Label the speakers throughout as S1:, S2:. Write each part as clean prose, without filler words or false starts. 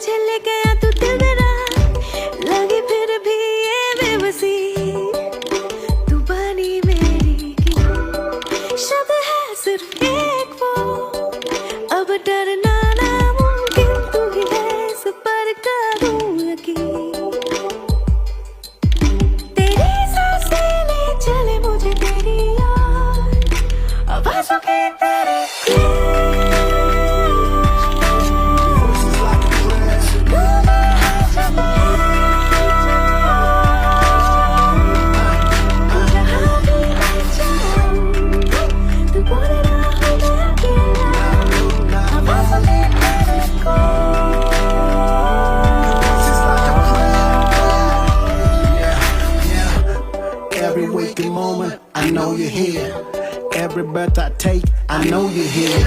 S1: तुझे ले गया तू दिल मेरा, लगी फिर भी ये बेबसी, तू बनी मेरी की शब्द है सिर्फ एक वो, अब डरना नामुमकिन, तू ही है इस पर करूं यकीन, तेरी सांसें ले चले मुझे तेरी याद, आवाज़ों के तेरे
S2: Every waking moment, I know you're here. Every breath I take, I know you're here.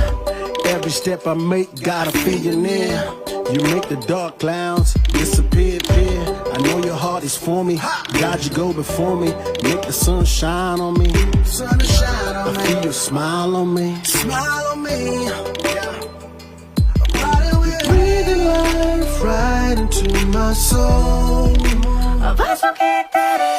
S2: Every step I make, gotta feel you near. You make the dark clouds disappear, appear. I know your heart is for me. God, you go before me. Make the sun shine on me. I feel your smile on me. Smile on me. Breathing life right into my soul.
S1: आवाज़ों के तेरे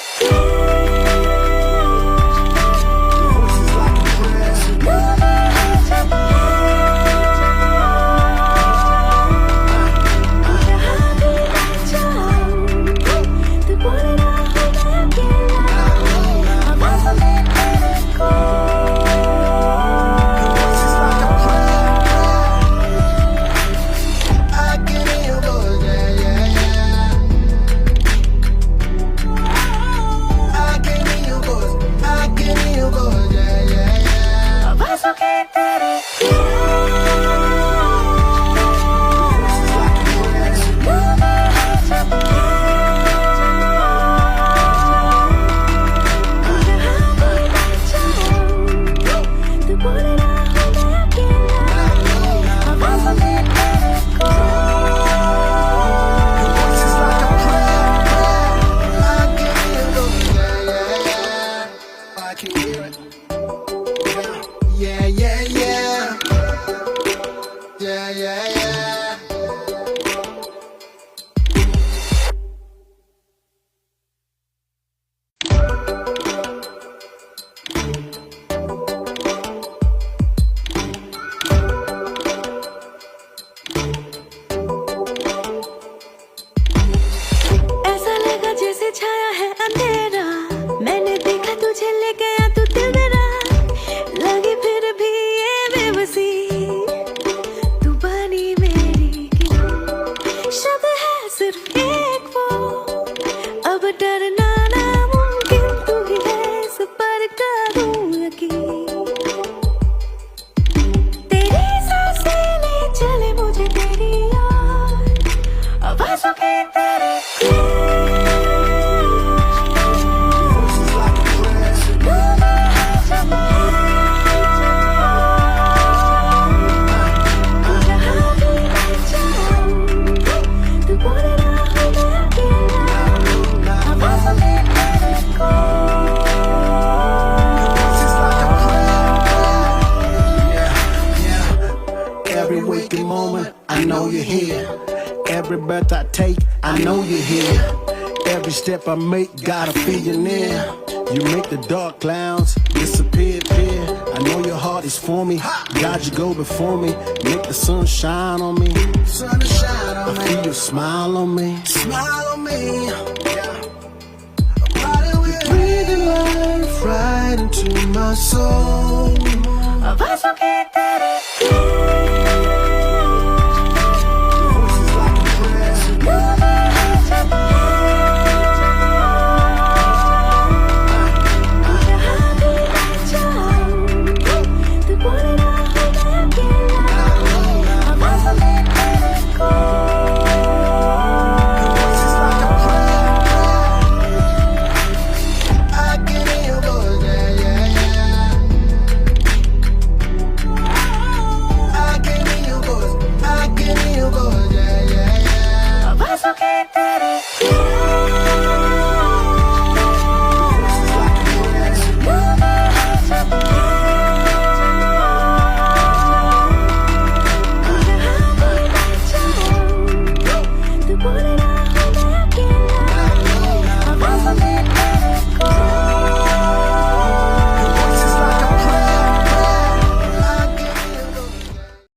S2: Yeah, yeah, yeah. Yeah, yeah, yeah.
S1: ऐसा लगा जैसे छाया है अंधेरा, मैंने देखा तुझे ले गया तू दिल मेरा, लगी फिर भी ये बेबसी, तू बनी मेरी की शब्द है सिर्फ एक वो, अब डरना नामुमकिन, तू ही है इस पर करूं यकीन, तेरी सांसें ले चले मुझे तेरी याद, आवाज़ों के तेरे
S2: Every waking moment, I know you're here. Every breath I take, I know you're here. Every step I make, gotta feel you near. You make the dark clouds disappear, appear. I know your heart is for me. God, you go before me. Make the sun shine on me. I feel your smile on me. Smile on me. Breathing life right into my soul.
S1: आवाज़ों के तेरे